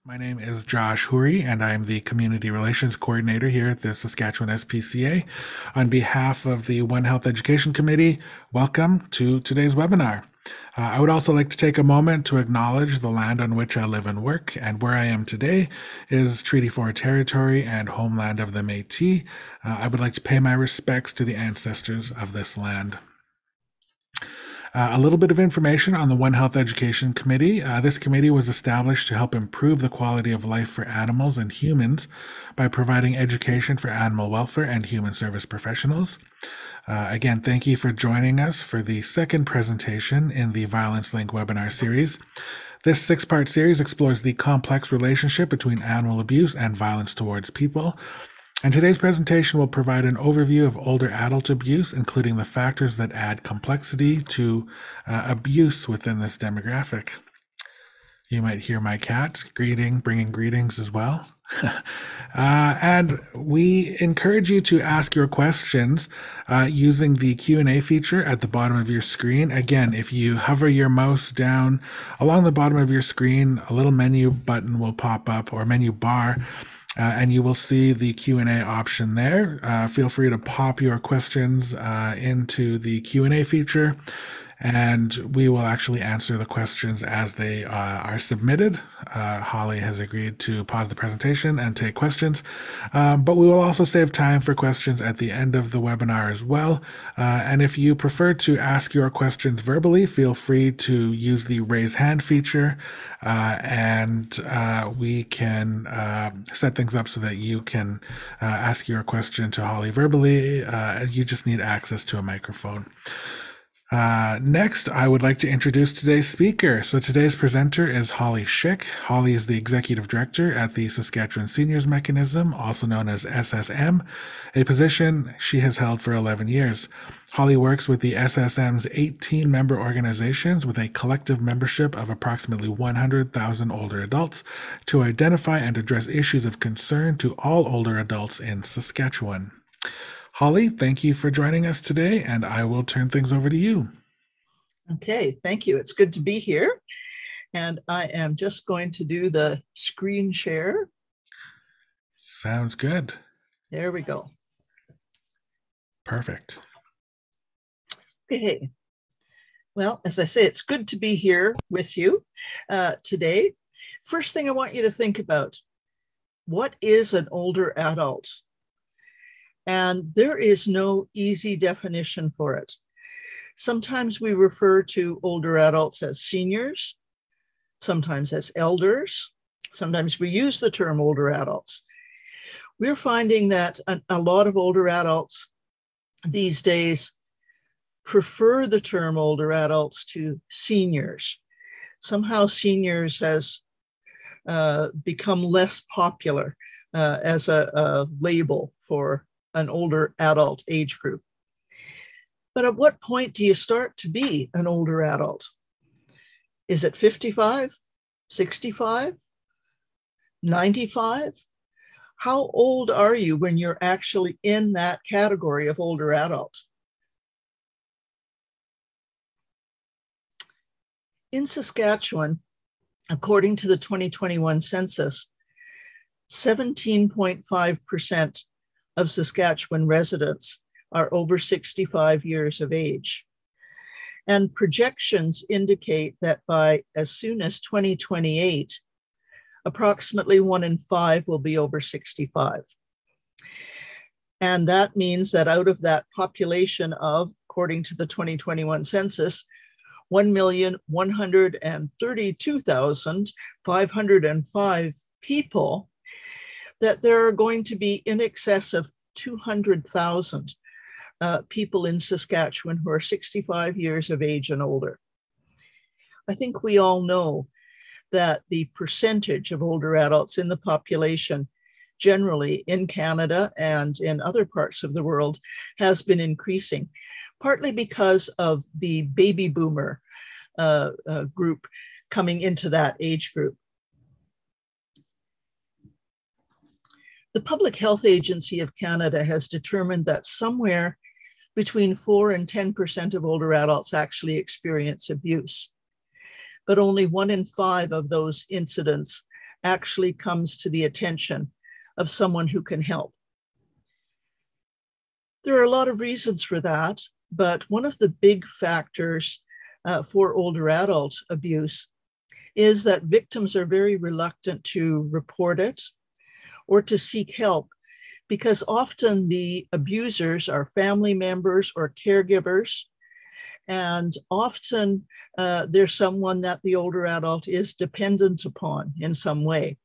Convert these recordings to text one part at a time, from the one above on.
My name is Josh Houry, and I'm the Community Relations Coordinator here at the Saskatchewan SPCA. On behalf of the One Health Education Committee, welcome to today's webinar. I would also like to take a moment to acknowledge the land on which I live and work, and where I am today is Treaty 4 territory and homeland of the Métis. I would like to pay my respects to the ancestors of this land. A little bit of information on the One Health Education Committee. This committee was established to help improve the quality of life for animals and humans by providing education for animal welfare and human service professionals. Again, thank you for joining us for the second presentation in the Violence Link webinar series. This six-part series explores the complex relationship between animal abuse and violence towards people. And today's presentation will provide an overview of older adult abuse, including the factors that add complexity to abuse within this demographic. You might hear my cat bringing greetings as well. And we encourage you to ask your questions using the Q&A feature at the bottom of your screen. Again, if you hover your mouse down along the bottom of your screen, a little menu button will pop up, or menu bar, and you will see the Q&A option there. Feel free to pop your questions into the Q&A feature, and we will actually answer the questions as they are submitted. Holly has agreed to pause the presentation and take questions, but we will also save time for questions at the end of the webinar as well. And if you prefer to ask your questions verbally, feel free to use the raise hand feature, and we can set things up so that you can ask your question to Holly verbally. You just need access to a microphone. Next, I would like to introduce today's speaker. So today's presenter is Holly Schick. Holly is the Executive Director at the Saskatchewan Seniors Mechanism, also known as SSM, a position she has held for 11 years. Holly works with the SSM's 18 member organizations with a collective membership of approximately 100,000 older adults to identify and address issues of concern to all older adults in Saskatchewan. Holly, thank you for joining us today, and I will turn things over to you. Okay, thank you. It's good to be here. And I am just going to do the screen share. Sounds good. There we go. Perfect. Okay. Well, as I say, it's good to be here with you today. First thing I want you to think about, what is an older adult? And there is no easy definition for it. Sometimes we refer to older adults as seniors, sometimes as elders. Sometimes we use the term older adults. We're finding that a lot of older adults these days prefer the term older adults to seniors. Somehow seniors has become less popular as a label for an older adult age group. But at what point do you start to be an older adult? Is it 55, 65, 95? How old are you when you're actually in that category of older adult? In Saskatchewan, according to the 2021 census, 17.5% of Saskatchewan residents are over 65 years of age. And projections indicate that by as soon as 2028, approximately 1 in 5 will be over 65. And that means that out of that population of, according to the 2021 census, 1,132,505 people, that there are going to be in excess of 200,000 people in Saskatchewan who are 65 years of age and older. I think we all know that the percentage of older adults in the population generally in Canada and in other parts of the world has been increasing, partly because of the baby boomer group coming into that age group. The Public Health Agency of Canada has determined that somewhere between 4 and 10% of older adults actually experience abuse. But only 1 in 5 of those incidents actually comes to the attention of someone who can help. There are a lot of reasons for that, but one of the big factors for older adult abuse is that victims are very reluctant to report it or to seek help, because often the abusers are family members or caregivers, and often there's someone that the older adult is dependent upon in some way.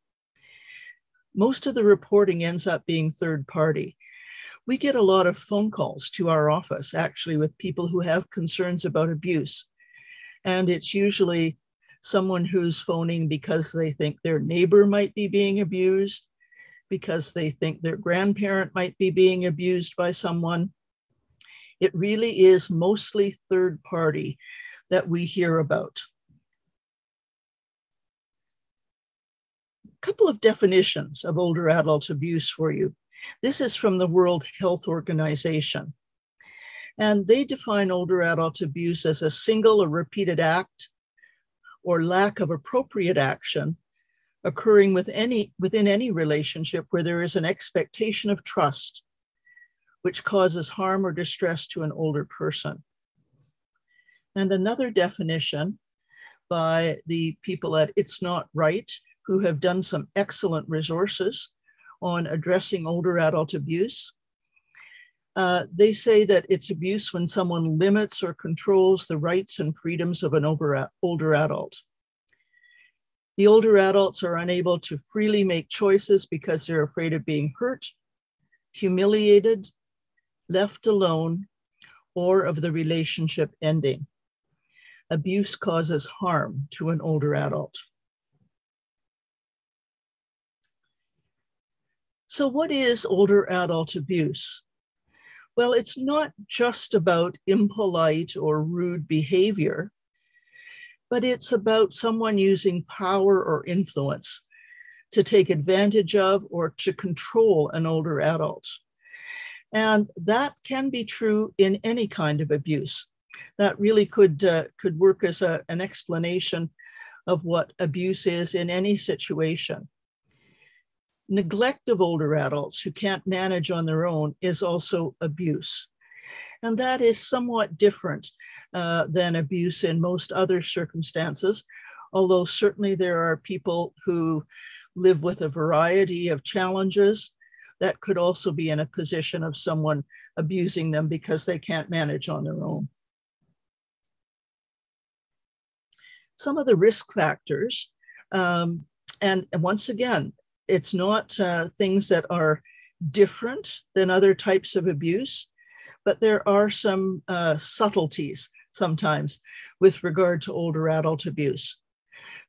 Most of the reporting ends up being third party. We get a lot of phone calls to our office, actually, with people who have concerns about abuse. And it's usually someone who's phoning because they think their neighbor might be being abused, because they think their grandparent might be being abused by someone. It really is mostly third party that we hear about. A couple of definitions of older adult abuse for you. This is from the World Health Organization. And they define older adult abuse as a single or repeated act or lack of appropriate action occurring within any relationship where there is an expectation of trust, which causes harm or distress to an older person. And another definition by the people at It's Not Right, who have done some excellent resources on addressing older adult abuse. They say that it's abuse when someone limits or controls the rights and freedoms of an older adult. The older adults are unable to freely make choices because they're afraid of being hurt, humiliated, left alone, or of the relationship ending. Abuse causes harm to an older adult. So what is older adult abuse? Well, it's not just about impolite or rude behavior, but it's about someone using power or influence to take advantage of or to control an older adult. And that can be true in any kind of abuse. That really could work as an explanation of what abuse is in any situation. Neglect of older adults who can't manage on their own is also abuse. And that is somewhat different than abuse in most other circumstances, although certainly there are people who live with a variety of challenges that could also be in a position of someone abusing them because they can't manage on their own. Some of the risk factors, and once again, it's not things that are different than other types of abuse, but there are some subtleties sometimes with regard to older adult abuse.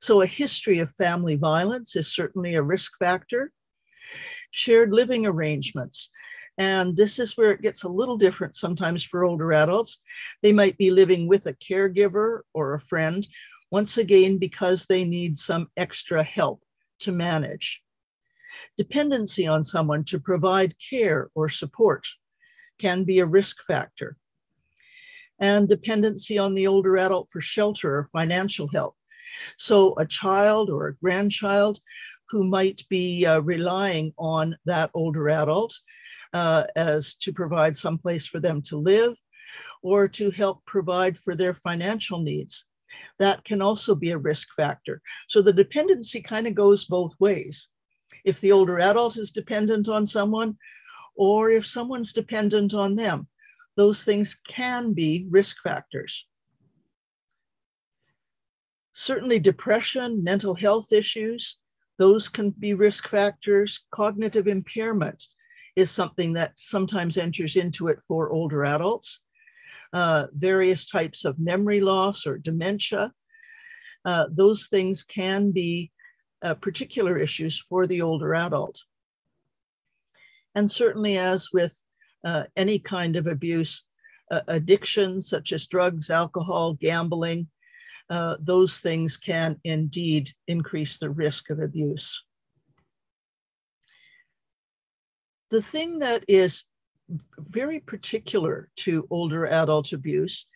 So a history of family violence is certainly a risk factor. Shared living arrangements. And this is where it gets a little different sometimes for older adults. They might be living with a caregiver or a friend, once again, because they need some extra help to manage. Dependency on someone to provide care or support can be a risk factor. And dependency on the older adult for shelter or financial help. So a child or a grandchild who might be relying on that older adult as to provide some place for them to live or to help provide for their financial needs. That can also be a risk factor. So the dependency kind of goes both ways. If the older adult is dependent on someone, or if someone's dependent on them, those things can be risk factors. Certainly depression, mental health issues, those can be risk factors. Cognitive impairment is something that sometimes enters into it for older adults. Various types of memory loss or dementia, those things can be particular issues for the older adult. And certainly, as with any kind of abuse, addictions such as drugs, alcohol, gambling, those things can indeed increase the risk of abuse. The thing that is very particular to older adult abuse,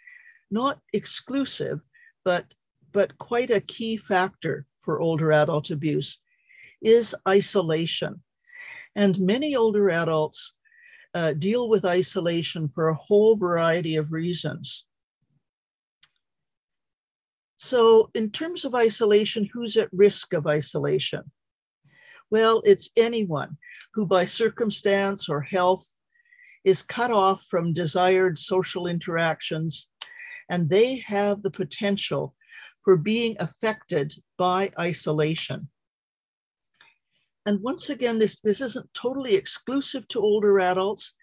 not exclusive, but quite a key factor for older adult abuse, is isolation. And many older adults deal with isolation for a whole variety of reasons. So in terms of isolation, who's at risk of isolation? Well, it's anyone who by circumstance or health is cut off from desired social interactions, and they have the potential for being affected by isolation. And once again, this isn't totally exclusive to older adults,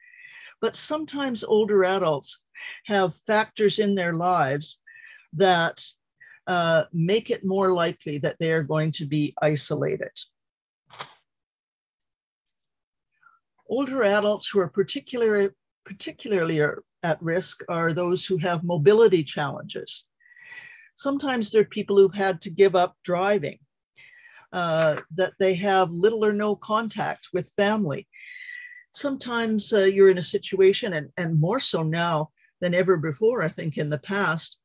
but sometimes older adults have factors in their lives that make it more likely that they are going to be isolated. Older adults who are particularly at risk are those who have mobility challenges. Sometimes they're people who've had to give up driving, that they have little or no contact with family. Sometimes you're in a situation, and more so now than ever before, I think in the past,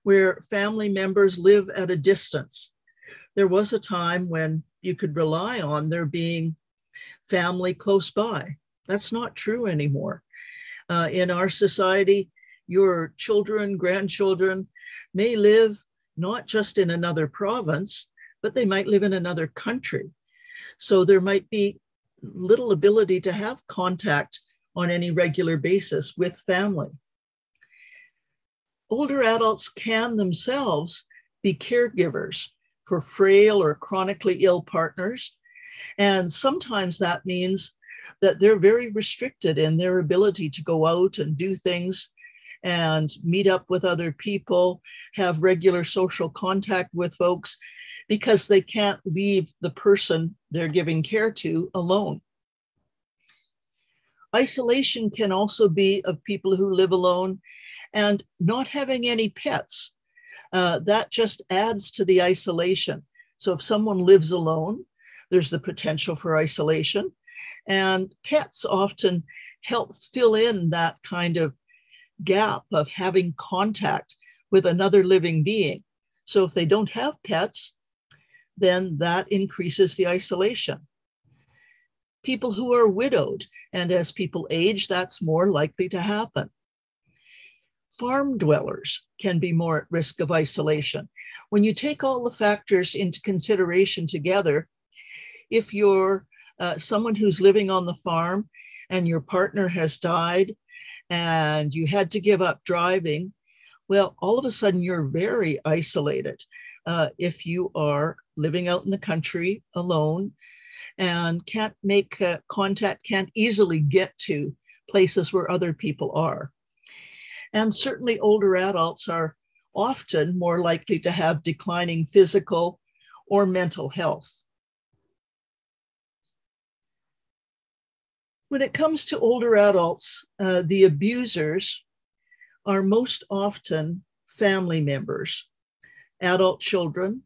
where family members live at a distance. There was a time when you could rely on there being family close by. That's not true anymore. In our society, your children, grandchildren may live not just in another province, but they might live in another country. So there might be little ability to have contact on any regular basis with family. Older adults can themselves be caregivers for frail or chronically ill partners. And sometimes that means that they're very restricted in their ability to go out and do things and meet up with other people, have regular social contact with folks, because they can't leave the person they're giving care to alone. Isolation can also be of people who live alone and not having any pets. That just adds to the isolation. So if someone lives alone, there's the potential for isolation. And pets often help fill in that kind of gap of having contact with another living being. So if they don't have pets, then that increases the isolation. People who are widowed, and as people age, that's more likely to happen. Farm dwellers can be more at risk of isolation. When you take all the factors into consideration together, if you're someone who's living on the farm and your partner has died and you had to give up driving, well, all of a sudden you're very isolated if you are living out in the country alone and can't make contact, can't easily get to places where other people are. And certainly older adults are often more likely to have declining physical or mental health. When it comes to older adults, the abusers are most often family members, adult children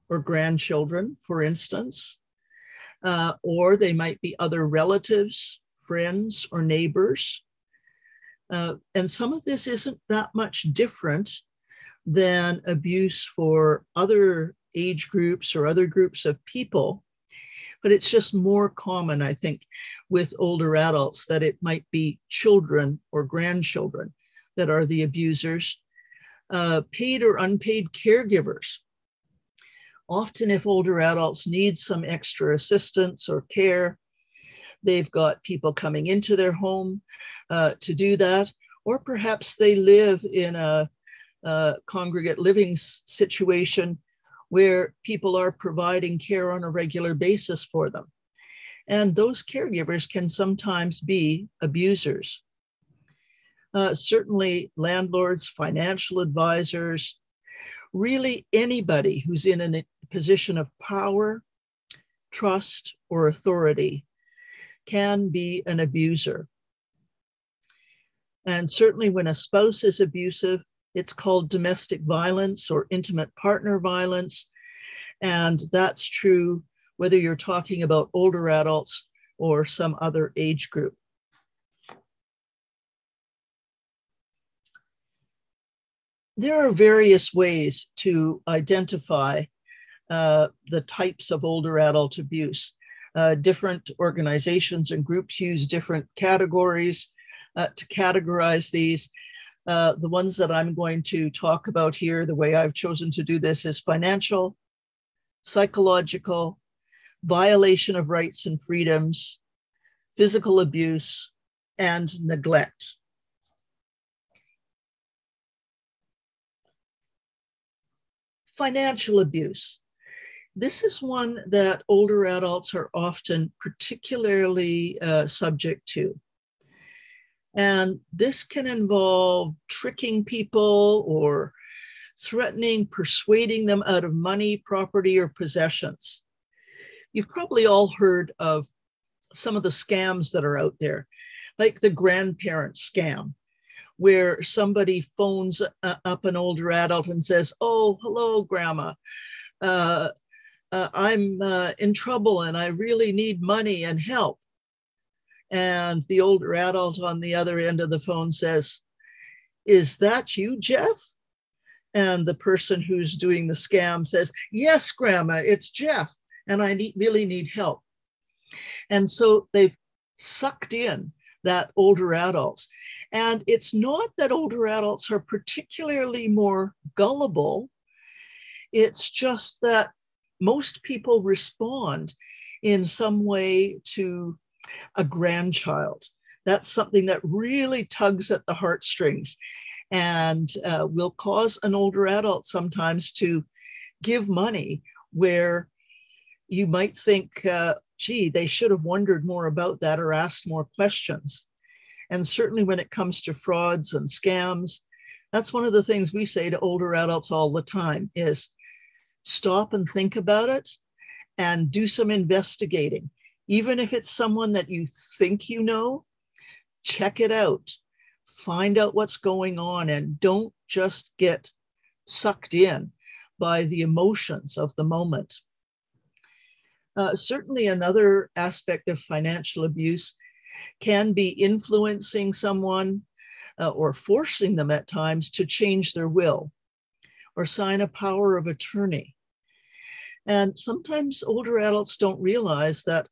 or grandchildren, for instance, or they might be other relatives, friends, or neighbors. And some of this isn't that much different than abuse for other age groups or other groups of people. But it's just more common, I think, with older adults that it might be children or grandchildren that are the abusers. Paid or unpaid caregivers. Often if older adults need some extra assistance or care, they've got people coming into their home to do that, or perhaps they live in a congregate living situation where people are providing care on a regular basis for them. And those caregivers can sometimes be abusers. Certainly landlords, financial advisors, really anybody who's in a position of power, trust, or authority can be an abuser. And certainly when a spouse is abusive, it's called domestic violence or intimate partner violence. And that's true whether you're talking about older adults or some other age group. There are various ways to identify the types of older adult abuse. Different organizations and groups use different categories to categorize these. The ones that I'm going to talk about here, the way I've chosen to do this, is financial, psychological, violation of rights and freedoms, physical abuse, and neglect. Financial abuse. This is one that older adults are often particularly subject to. And this can involve tricking people or threatening, persuading them out of money, property, or possessions. You've probably all heard of some of the scams that are out there, like the grandparent scam, where somebody phones up an older adult and says, "Oh, hello, Grandma. I'm in trouble and I really need money and help." And the older adult on the other end of the phone says, "Is that you, Jeff?" And the person who's doing the scam says, "Yes, Grandma, it's Jeff, and I really need help." And so they've sucked in that older adult. And it's not that older adults are particularly more gullible. It's just that most people respond in some way to a grandchild. That's something that really tugs at the heartstrings and will cause an older adult sometimes to give money where you might think, gee, they should have wondered more about that or asked more questions. And certainly when it comes to frauds and scams, that's one of the things we say to older adults all the time is stop and think about it and do some investigating. Even if it's someone that you think you know, check it out, find out what's going on, and don't just get sucked in by the emotions of the moment. Certainly another aspect of financial abuse can be influencing someone or forcing them at times to change their will or sign a power of attorney. And sometimes older adults don't realize that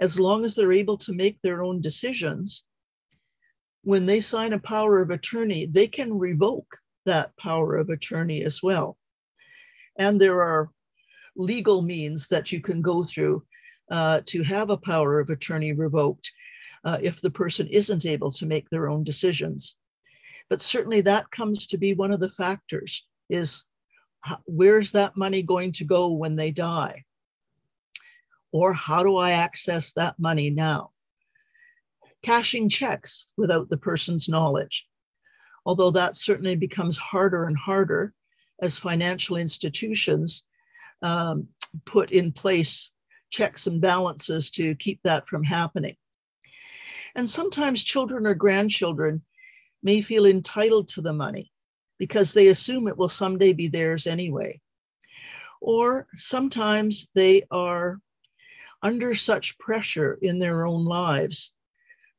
as long as they're able to make their own decisions, when they sign a power of attorney, they can revoke that power of attorney as well. And there are legal means that you can go through to have a power of attorney revoked if the person isn't able to make their own decisions. But certainly that comes to be one of the factors is where's that money going to go when they die? Or how do I access that money now? Cashing checks without the person's knowledge, although that certainly becomes harder and harder as financial institutions put in place checks and balances to keep that from happening. And sometimes children or grandchildren may feel entitled to the money because they assume it will someday be theirs anyway. Or sometimes they are under such pressure in their own lives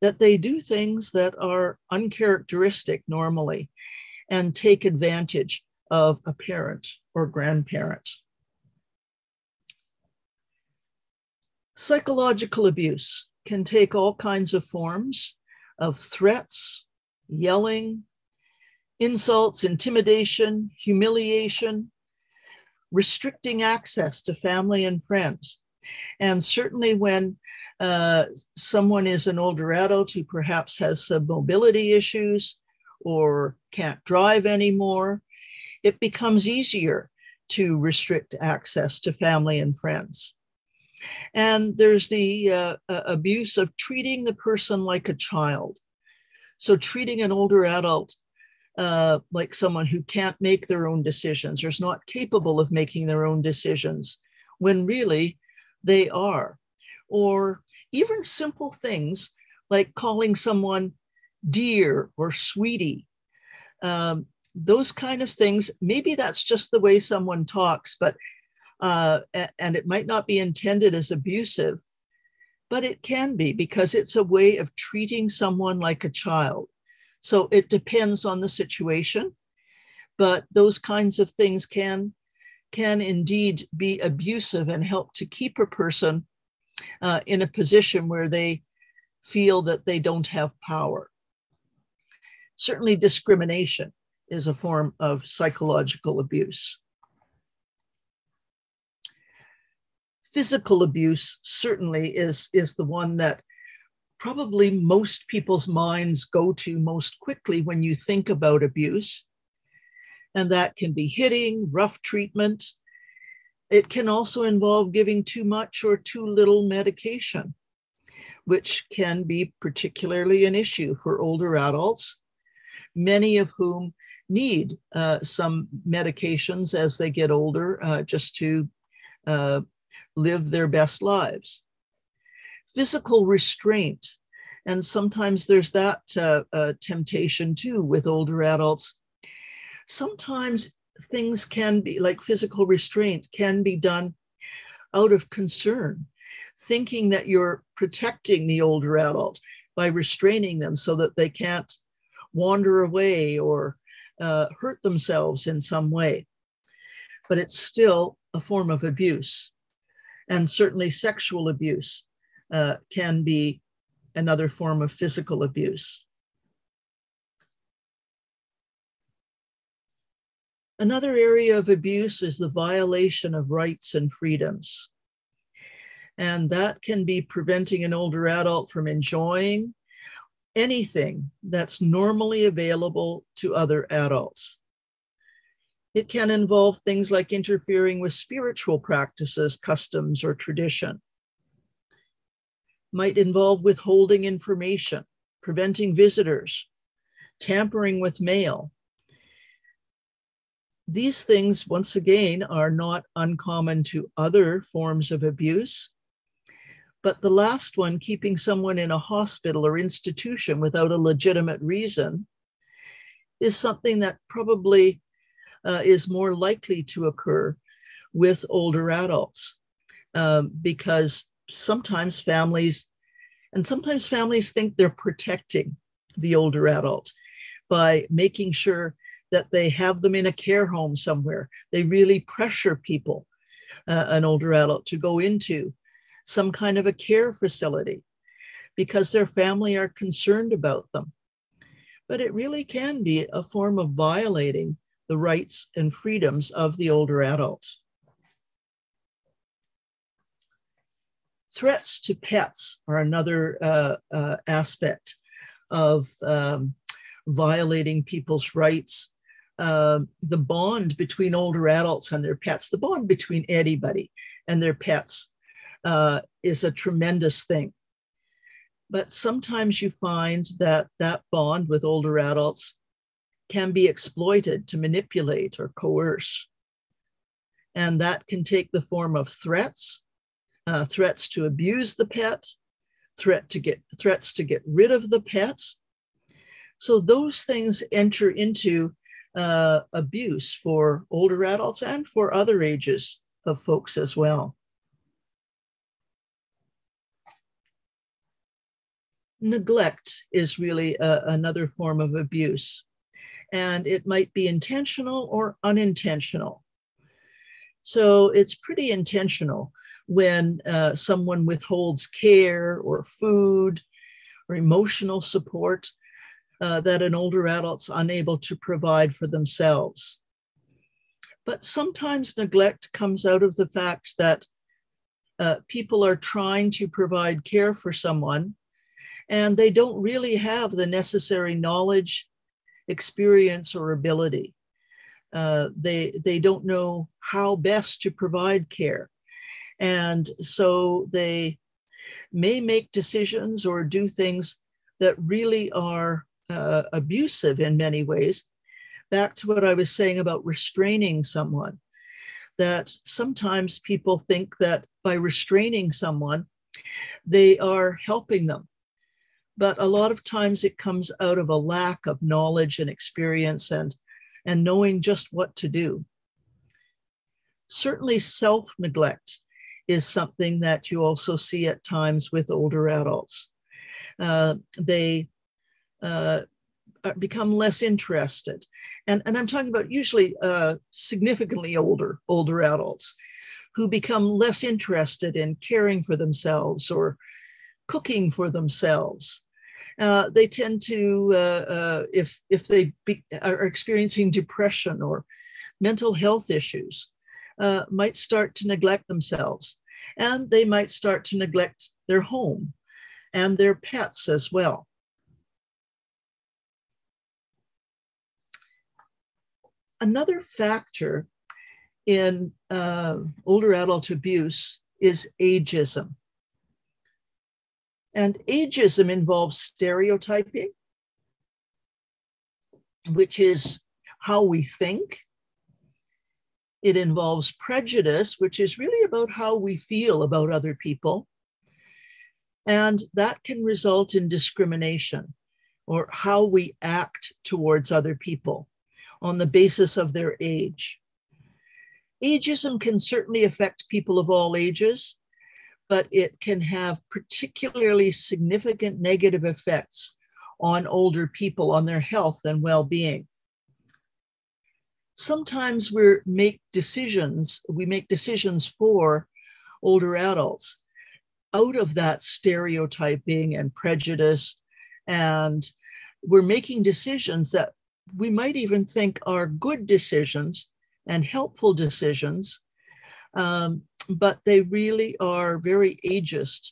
that they do things that are uncharacteristic normally and take advantage of a parent or grandparent. Psychological abuse can take all kinds of forms of threats, yelling, insults, intimidation, humiliation, restricting access to family and friends. And certainly when someone is an older adult who perhaps has some mobility issues or can't drive anymore, it becomes easier to restrict access to family and friends. And there's the abuse of treating the person like a child. So treating an older adult like someone who can't make their own decisions or is not capable of making their own decisions when really they are. Or even simple things like calling someone dear or sweetie. Those kind of things, maybe that's just the way someone talks, but and it might not be intended as abusive, but it can be because it's a way of treating someone like a child. So it depends on the situation, but those kinds of things can can indeed be abusive and help to keep a person in a position where they feel that they don't have power. Certainly, discrimination is a form of psychological abuse. Physical abuse certainly is the one that probably most people's minds go to most quickly when you think about abuse. And that can be hitting, rough treatment. It can also involve giving too much or too little medication, which can be particularly an issue for older adults, many of whom need some medications as they get older just to live their best lives. Physical restraint, and sometimes there's that temptation too with older adults. Sometimes things can be like physical restraint can be done out of concern, thinking that you're protecting the older adult by restraining them so that they can't wander away or hurt themselves in some way. But it's still a form of abuse. And certainly sexual abuse can be another form of physical abuse. Another area of abuse is the violation of rights and freedoms. And that can be preventing an older adult from enjoying anything that's normally available to other adults. It can involve things like interfering with spiritual practices, customs, or tradition. Might involve withholding information, preventing visitors, tampering with mail. These things, once again, are not uncommon to other forms of abuse. But the last one, keeping someone in a hospital or institution without a legitimate reason, is something that probably is more likely to occur with older adults because sometimes families think they're protecting the older adult by making sure that they have them in a care home somewhere. They really pressure people, an older adult, to go into some kind of a care facility because their family are concerned about them. But it really can be a form of violating the rights and freedoms of the older adults. Threats to pets are another aspect of violating people's rights. The bond between older adults and their pets, the bond between anybody and their pets is a tremendous thing. But sometimes you find that that bond with older adults can be exploited to manipulate or coerce. And that can take the form of threats, threats to abuse the pet, threats to get rid of the pet. So those things enter into abuse for older adults and for other ages of folks as well. Neglect is really another form of abuse, and it might be intentional or unintentional. So it's pretty intentional when someone withholds care or food or emotional support that an older adult's unable to provide for themselves. But sometimes neglect comes out of the fact that people are trying to provide care for someone and they don't really have the necessary knowledge, experience, or ability. They don't know how best to provide care. And so they may make decisions or do things that really are abusive in many ways. Back to what I was saying about restraining someone, that sometimes people think that by restraining someone, they are helping them. But a lot of times it comes out of a lack of knowledge and experience and knowing just what to do. Certainly self-neglect is something that you also see at times with older adults. They become less interested And I'm talking about usually significantly older adults who become less interested in caring for themselves or cooking for themselves. They tend to, if they are experiencing depression or mental health issues, might start to neglect themselves, and they might start to neglect their home and their pets as well. Another factor in older adult abuse is ageism. And ageism involves stereotyping, which is how we think. It involves prejudice, which is really about how we feel about other people. And that can result in discrimination or how we act towards other people on the basis of their age. Ageism can certainly affect people of all ages, but it can have particularly significant negative effects on older people, on their health and well-being. Sometimes we make decisions for older adults out of that stereotyping and prejudice, and we're making decisions that we might even think are good decisions and helpful decisions, but they really are very ageist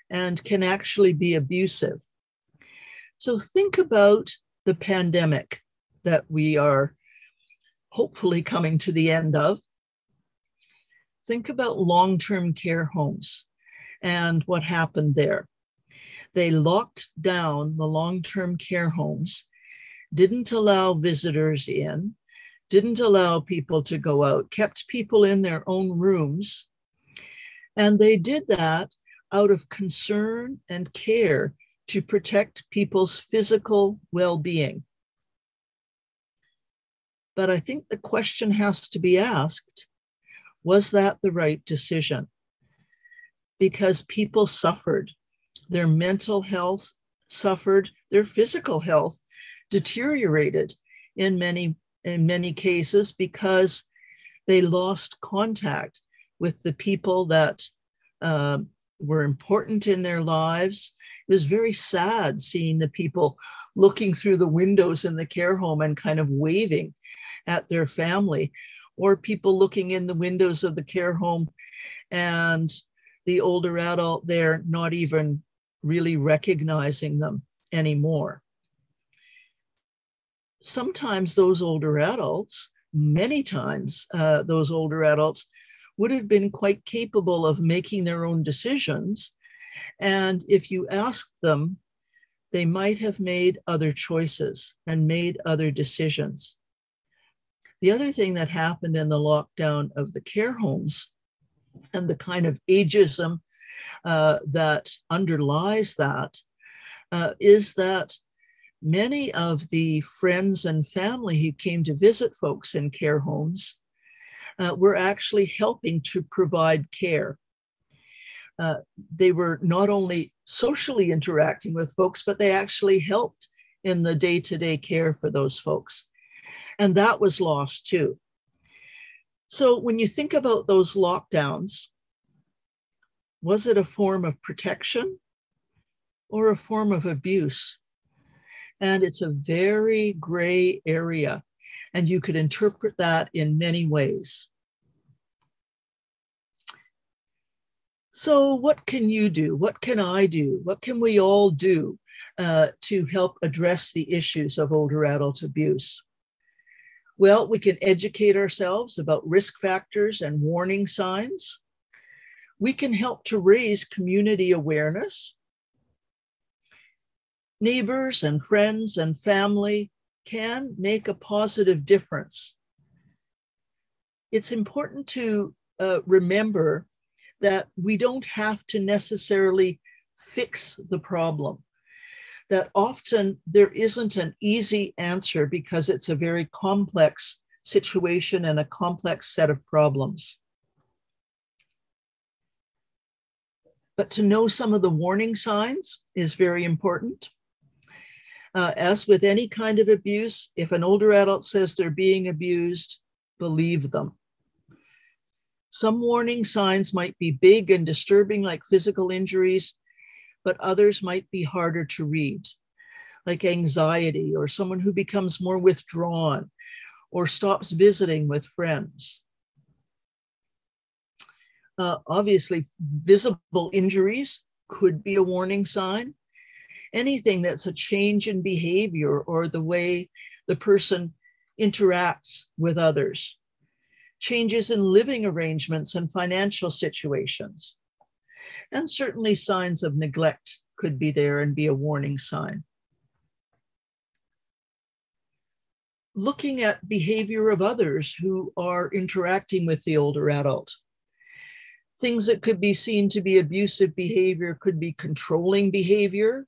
and can actually be abusive. So think about the pandemic that we are hopefully coming to the end of. Think about long-term care homes and what happened there. They locked down the long-term care homes, didn't allow visitors in, didn't allow people to go out, kept people in their own rooms. And they did that out of concern and care to protect people's physical well-being. But I think the question has to be asked, was that the right decision? Because people suffered. Their mental health suffered, their physical health deteriorated in many cases because they lost contact with the people that were important in their lives. It was very sad seeing the people looking through the windows in the care home and kind of waving at their family, or people looking in the windows of the care home and the older adult there not even really recognizing them anymore. Sometimes those older adults, many times those older adults would have been quite capable of making their own decisions. And if you asked them, they might have made other choices and made other decisions. The other thing that happened in the lockdown of the care homes and the kind of ageism that underlies that is that many of the friends and family who came to visit folks in care homes were actually helping to provide care. They were not only socially interacting with folks, but they actually helped in the day-to-day care for those folks. And that was lost too. So when you think about those lockdowns, was it a form of protection or a form of abuse? And it's a very gray area, and you could interpret that in many ways. So what can you do? What can I do? What can we all do to help address the issues of older adult abuse? Well, we can educate ourselves about risk factors and warning signs. We can help to raise community awareness. Neighbors and friends and family can make a positive difference. It's important to remember that we don't have to necessarily fix the problem, that often there isn't an easy answer because it's a very complex situation and a complex set of problems. But to know some of the warning signs is very important. As with any kind of abuse, if an older adult says they're being abused, believe them. Some warning signs might be big and disturbing, like physical injuries, but others might be harder to read, like anxiety or someone who becomes more withdrawn or stops visiting with friends. Obviously, visible injuries could be a warning sign. Anything that's a change in behavior or the way the person interacts with others. Changes in living arrangements and financial situations. And certainly signs of neglect could be there and be a warning sign. Looking at behavior of others who are interacting with the older adult. Things that could be seen to be abusive behavior could be controlling behavior,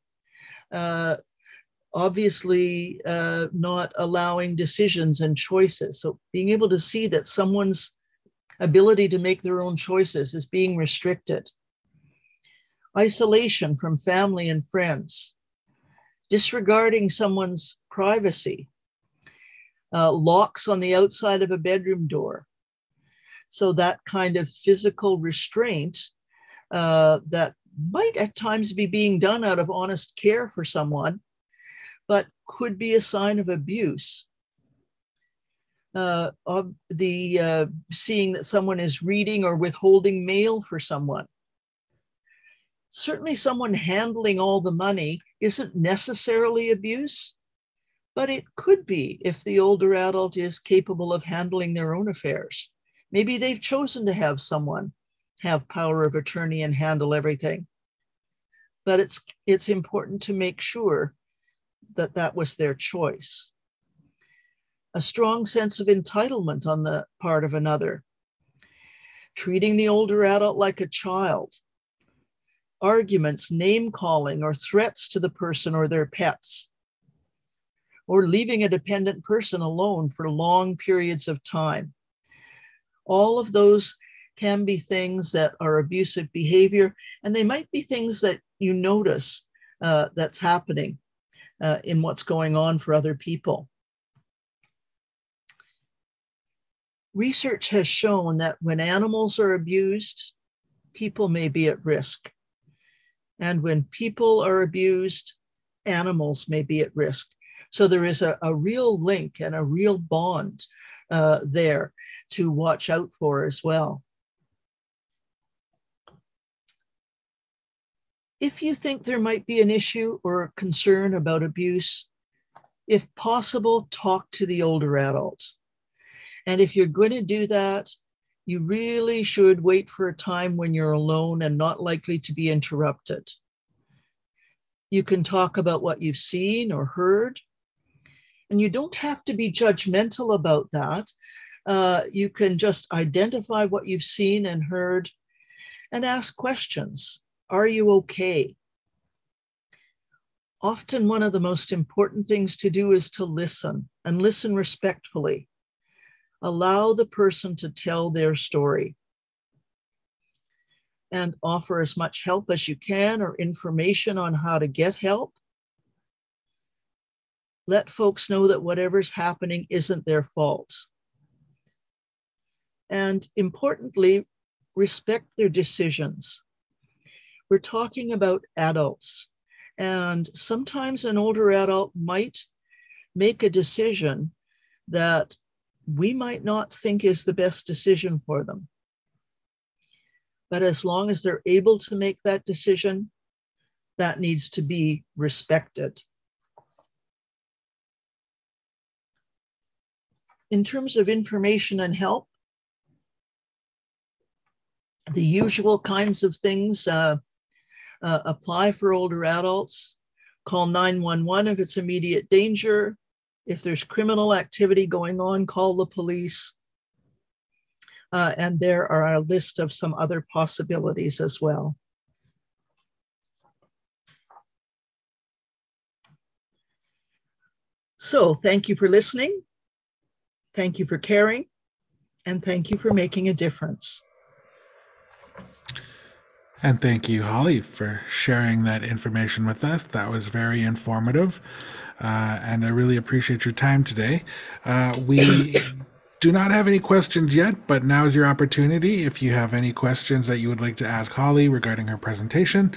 obviously not allowing decisions and choices. So being able to see that someone's ability to make their own choices is being restricted. Isolation from family and friends. Disregarding someone's privacy. Locks on the outside of a bedroom door. So that kind of physical restraint that might at times be being done out of honest care for someone, but could be a sign of abuse. Seeing that someone is reading or withholding mail for someone. Certainly someone handling all the money isn't necessarily abuse, but it could be if the older adult is capable of handling their own affairs. Maybe they've chosen to have someone have power of attorney and handle everything. But it's important to make sure that that was their choice. A strong sense of entitlement on the part of another. Treating the older adult like a child. Arguments, name calling, or threats to the person or their pets. Or leaving a dependent person alone for long periods of time. All of those can be things that are abusive behavior, and they might be things that you notice that's happening in what's going on for other people. Research has shown that when animals are abused, people may be at risk. And when people are abused, animals may be at risk. So there is a real link and a real bond there to watch out for as well. If you think there might be an issue or a concern about abuse, if possible, talk to the older adult. And if you're going to do that, you really should wait for a time when you're alone and not likely to be interrupted. You can talk about what you've seen or heard, and you don't have to be judgmental about that. You can just identify what you've seen and heard and ask questions. Are you okay? Often one of the most important things to do is to listen, and listen respectfully. Allow the person to tell their story. And offer as much help as you can or information on how to get help. Let folks know that whatever's happening isn't their fault. And importantly, respect their decisions. We're talking about adults, and sometimes an older adult might make a decision that we might not think is the best decision for them. But as long as they're able to make that decision, that needs to be respected. In terms of information and help, the usual kinds of things apply for older adults. Call 911 if it's immediate danger. If there's criminal activity going on, call the police. And there are a list of some other possibilities as well. So thank you for listening. Thank you for caring. And thank you for making a difference. And thank you, Holly, for sharing that information with us. That was very informative. And I really appreciate your time today. We do not have any questions yet, but now is your opportunity. If you have any questions that you would like to ask Holly regarding her presentation,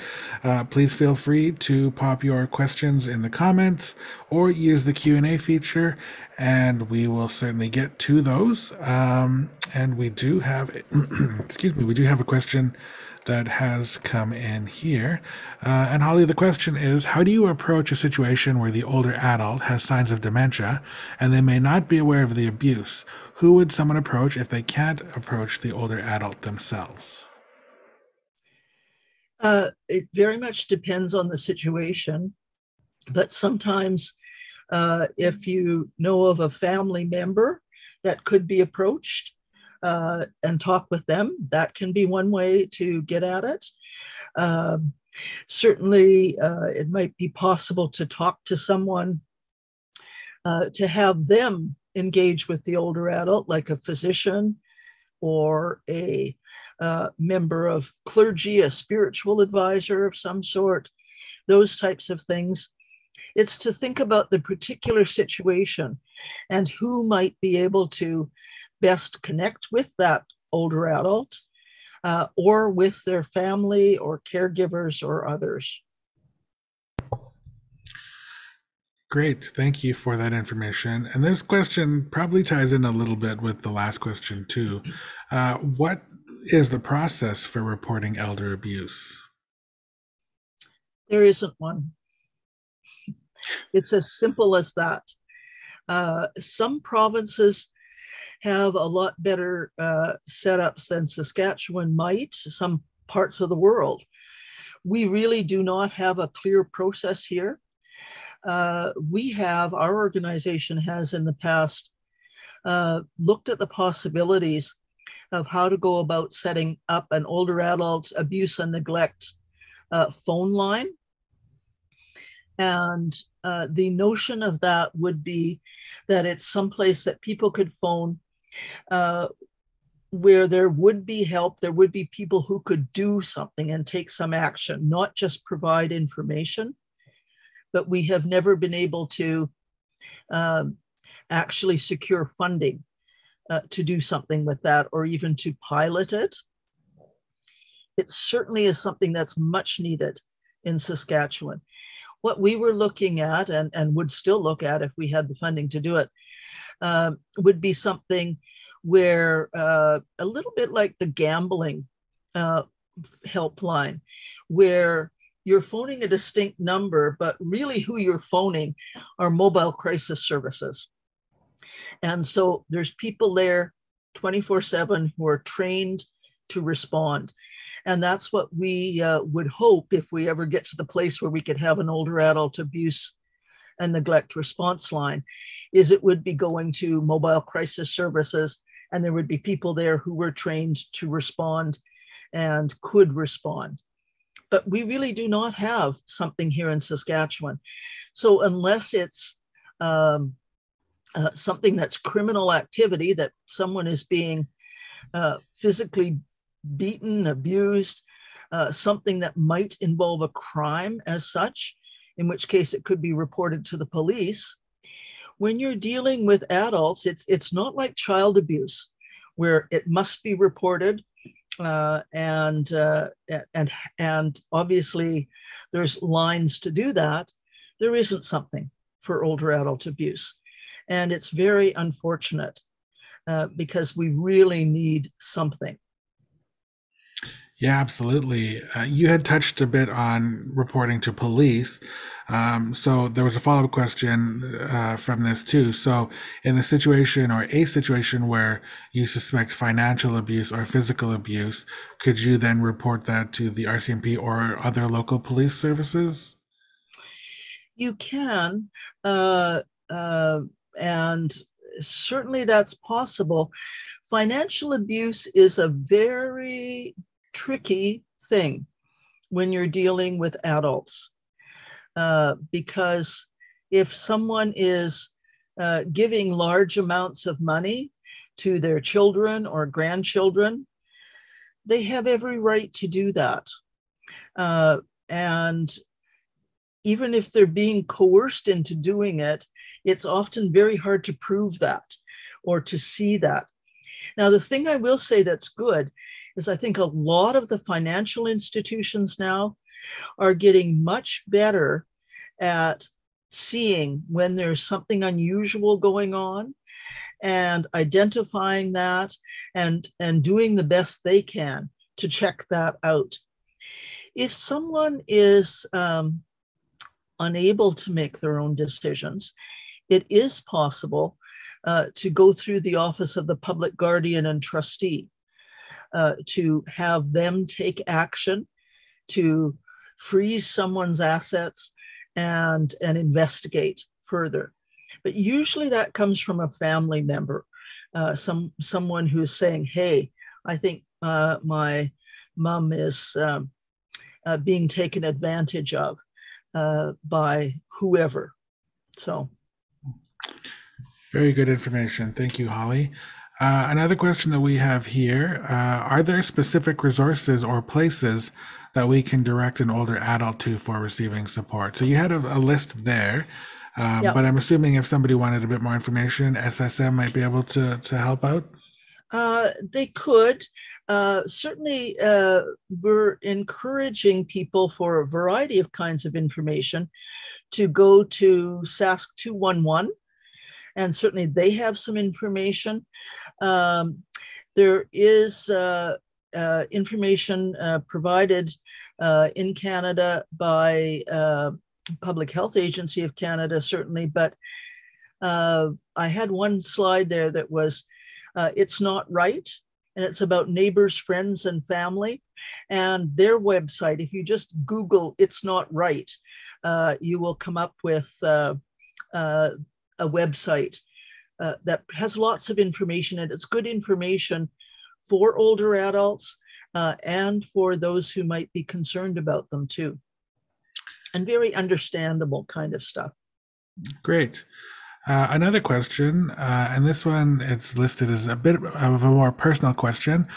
please feel free to pop your questions in the comments or use the Q&A feature, and we will certainly get to those. And we do have, excuse me, we do have a question that has come in here. And Holly, the question is, how do you approach a situation where the older adult has signs of dementia and they may not be aware of the abuse? Who would someone approach if they can't approach the older adult themselves? It very much depends on the situation, but sometimes if you know of a family member that could be approached and talk with them, that can be one way to get at it. Certainly, it might be possible to talk to someone to have them engage with the older adult, like a physician or a member of clergy, a spiritual advisor of some sort, those types of things. It's to think about the particular situation and who might be able to best connect with that older adult or with their family or caregivers or others. Great. Thank you for that information. And this question probably ties in a little bit with the last question, too. What is the process for reporting elder abuse? There isn't one. It's as simple as that. Some provinces have a lot better setups than Saskatchewan might, some parts of the world. We really do not have a clear process here. Our organization has in the past looked at the possibilities of how to go about setting up an older adult abuse and neglect phone line. And the notion of that would be that it's someplace that people could phone where there would be help, there would be people who could do something and take some action, not just provide information. But we have never been able to actually secure funding to do something with that or even to pilot it. It certainly is something that's much needed in Saskatchewan. What we were looking at and would still look at if we had the funding to do it would be something where a little bit like the gambling helpline, where you're phoning a distinct number, but really who you're phoning are mobile crisis services. And so there's people there 24/7 who are trained to respond. And that's what we would hope if we ever get to the place where we could have an older adult abuse and neglect response line, is it would be going to mobile crisis services, and there would be people there who were trained to respond and could respond. But we really do not have something here in Saskatchewan. So unless it's something that's criminal activity, that someone is being physically beaten, abused, something that might involve a crime as such, in which case it could be reported to the police. When you're dealing with adults, it's not like child abuse, where it must be reported. And obviously there's lines to do that. There isn't something for older adult abuse. And it's very unfortunate because we really need something. Yeah, absolutely. You had touched a bit on reporting to police. So there was a follow-up question from this too. So in the situation or a situation where you suspect financial abuse or physical abuse, could you then report that to the RCMP or other local police services? You can, and certainly that's possible. Financial abuse is a very tricky thing when you're dealing with adults, because if someone is giving large amounts of money to their children or grandchildren, they have every right to do that. And even if they're being coerced into doing it, it's often very hard to prove that or to see that. Now, the thing I will say that's good is I think a lot of the financial institutions now are getting much better at seeing when there's something unusual going on and identifying that and doing the best they can to check that out. If someone is unable to make their own decisions, it is possible to go through the office of the public guardian and trustee to have them take action to freeze someone's assets and investigate further. But usually that comes from a family member, someone who's saying, hey, I think my mom is being taken advantage of by whoever. So. Very good information. Thank you, Holly. Another question that we have here, are there specific resources or places that we can direct an older adult to for receiving support? So you had a list there, Yeah. but I'm assuming if somebody wanted a bit more information, SSM might be able to help out? They could. Certainly, we're encouraging people for a variety of kinds of information to go to Sask 211, and certainly they have some information. There is information provided in Canada by Public Health Agency of Canada, certainly, but I had one slide there that was It's Not Right, and it's about neighbors, friends, and family. And their website, if you just Google It's Not Right, you will come up with a website that has lots of information, and it's good information for older adults and for those who might be concerned about them too. And very understandable kind of stuff. Great. Another question, and this one it's listed as a bit of a more personal question,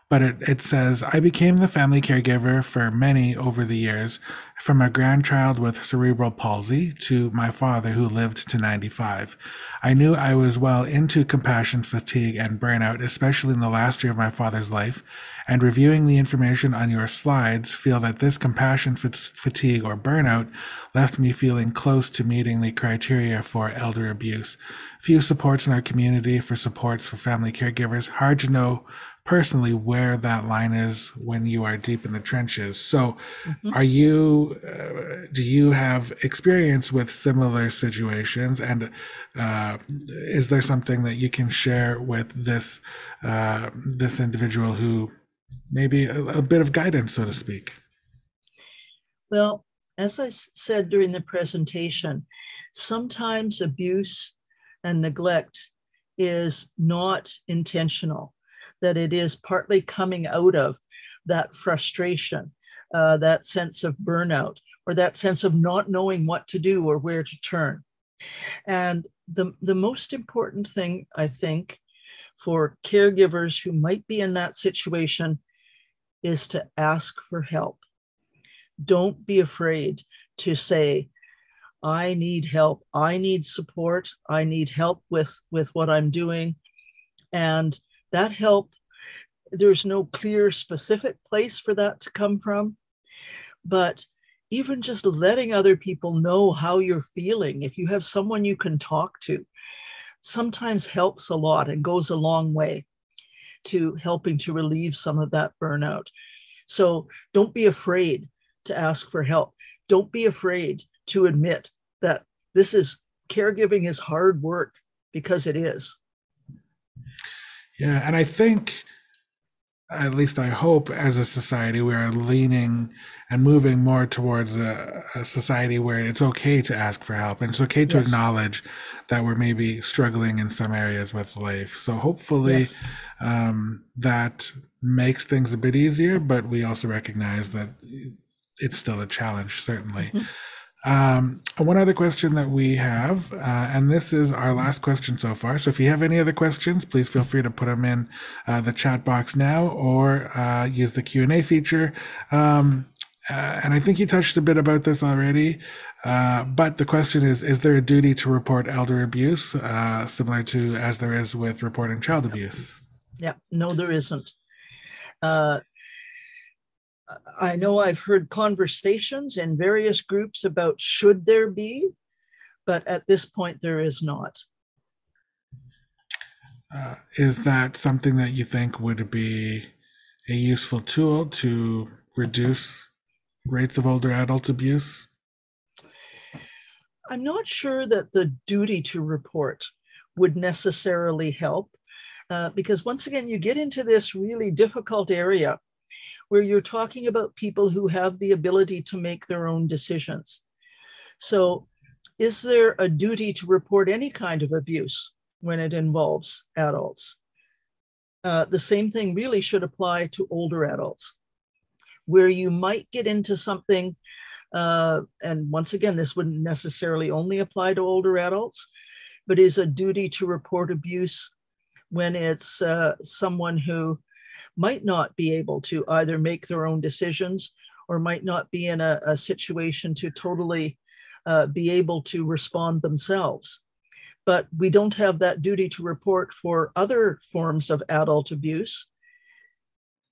but it says, I became the family caregiver for many over the years, from a grandchild with cerebral palsy to my father who lived to 95. I knew I was well into compassion fatigue and burnout, especially in the last year of my father's life, and reviewing the information on your slides, feel that this compassion fatigue or burnout left me feeling close to meeting the criteria for elder abuse. Few supports in our community for supports for family caregivers. Hard to know personally where that line is when you are deep in the trenches. So are you, do you have experience with similar situations? And is there something that you can share with this, this individual who maybe a bit of guidance, so to speak? Well, as I said during the presentation, sometimes abuse and neglect is not intentional, that it is partly coming out of that frustration, that sense of burnout, or that sense of not knowing what to do or where to turn. And the most important thing, I think, for caregivers who might be in that situation is to ask for help. Don't be afraid to say, I need help. I need support. I need help with what I'm doing. And that help, there's no clear specific place for that to come from, but even just letting other people know how you're feeling, if you have someone you can talk to, sometimes helps a lot and goes a long way to helping to relieve some of that burnout. So don't be afraid to ask for help. Don't be afraid to admit that this is caregiving is hard work, because it is. Yeah, and I think, at least I hope, as a society, we are leaning and moving more towards a society where it's okay to ask for help and it's okay to Yes. acknowledge that we're maybe struggling in some areas with life. So hopefully Yes. that makes things a bit easier, but we also recognize that it's still a challenge, certainly. Mhm. One other question that we have, and this is our last question so far. So if you have any other questions, please feel free to put them in the chat box now, or use the Q&A feature. And I think you touched a bit about this already, but the question is there a duty to report elder abuse, similar to as there is with reporting child abuse? Yeah, no, there isn't. Uh, I know I've heard conversations in various groups about should there be, but at this point, there is not. Is that something that you think would be a useful tool to reduce rates of older adult abuse? I'm not sure that the duty to report would necessarily help because, once again, you get into this really difficult area where you're talking about people who have the ability to make their own decisions. So, is there a duty to report any kind of abuse when it involves adults? The same thing really should apply to older adults, where you might get into something. And once again, this wouldn't necessarily only apply to older adults, but is a duty to report abuse when it's someone who might not be able to either make their own decisions or might not be in a situation to totally be able to respond themselves. But we don't have that duty to report for other forms of adult abuse.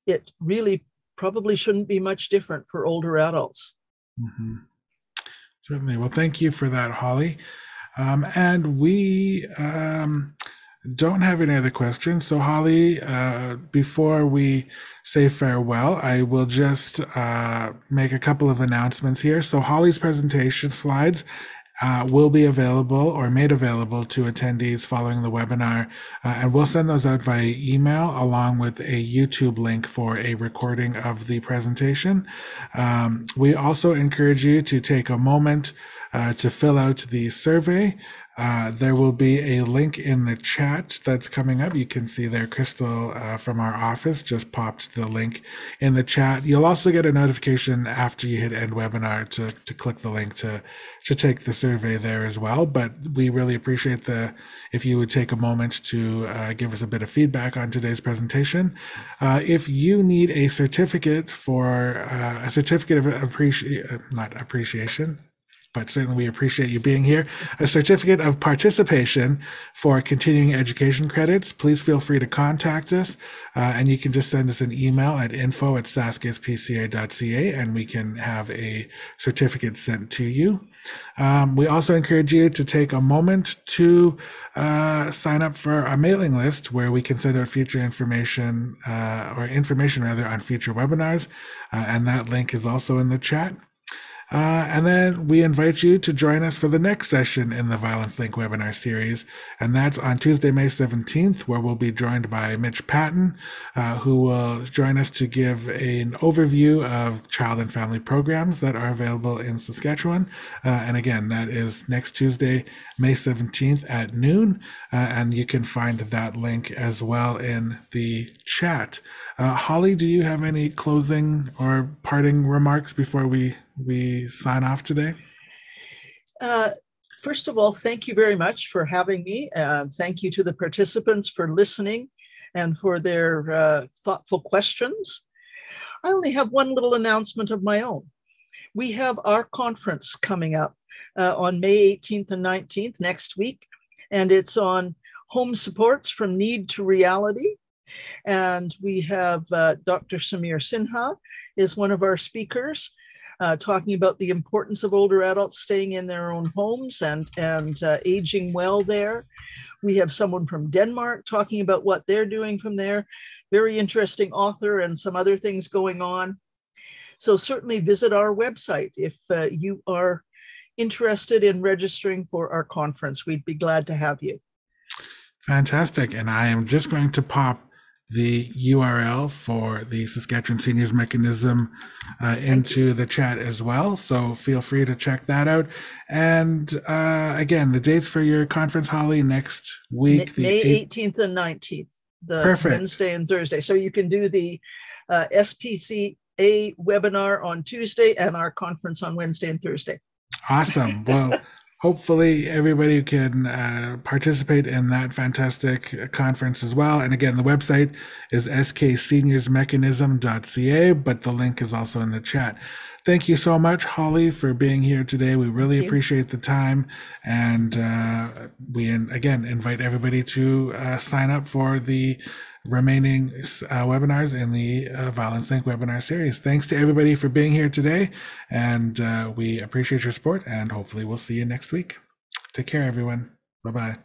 It really probably shouldn't be much different for older adults. Mm-hmm. Certainly. Well, thank you for that, Holly. And we don't have any other questions. So, Holly, before we say farewell, I will just make a couple of announcements here. So, Holly's presentation slides will be available or made available to attendees following the webinar, and we'll send those out via email along with a YouTube link for a recording of the presentation. We also encourage you to take a moment to fill out the survey. There will be a link in the chat that's coming up. You can see there, Crystal from our office just popped the link in the chat. You'll also get a notification after you hit end webinar to click the link to take the survey there as well. But we really appreciate if you would take a moment to give us a bit of feedback on today's presentation. If you need a certificate of not appreciation, but certainly we appreciate you being here. A certificate of participation for continuing education credits, please feel free to contact us. And you can just send us an email at info@SaskSPCA.ca and we can have a certificate sent to you. We also encourage you to take a moment to sign up for our mailing list where we can send out future information, or information rather, on future webinars. And that link is also in the chat. And then we invite you to join us for the next session in the Violence Link webinar series. And that's on Tuesday, May 17th, where we'll be joined by Mitch Patton, who will join us to give an overview of child and family programs that are available in Saskatchewan. And again, that is next Tuesday, May 17th at noon. And you can find that link as well in the chat. Holly, do you have any closing or parting remarks before we sign off today? First of all, thank you very much for having me. Thank you to the participants for listening and for their thoughtful questions. I only have one little announcement of my own. We have our conference coming up on May 18th and 19th next week, and it's on home supports from need to reality. And we have Dr. Samir Sinha is one of our speakers, talking about the importance of older adults staying in their own homes and aging well there. We have someone from Denmark talking about what they're doing from there. Very interesting author and some other things going on. So certainly visit our website if you are interested in registering for our conference. We'd be glad to have you. Fantastic. And I am just going to pop the URL for the Saskatchewan Seniors Mechanism into the chat as well. So feel free to check that out. And again, the dates for your conference, Holly, next week. May 18th and 19th, the Perfect. Wednesday and Thursday. So you can do the SPCA webinar on Tuesday and our conference on Wednesday and Thursday. Awesome. Well, hopefully everybody can participate in that fantastic conference as well. And again, the website is skseniorsmechanism.ca, but the link is also in the chat. Thank you so much, Holly, for being here today. We really appreciate the time. And we, again, invite everybody to sign up for the remaining webinars in the Violence Link webinar series. Thanks to everybody for being here today. And we appreciate your support. And hopefully we'll see you next week. Take care, everyone. Bye-bye.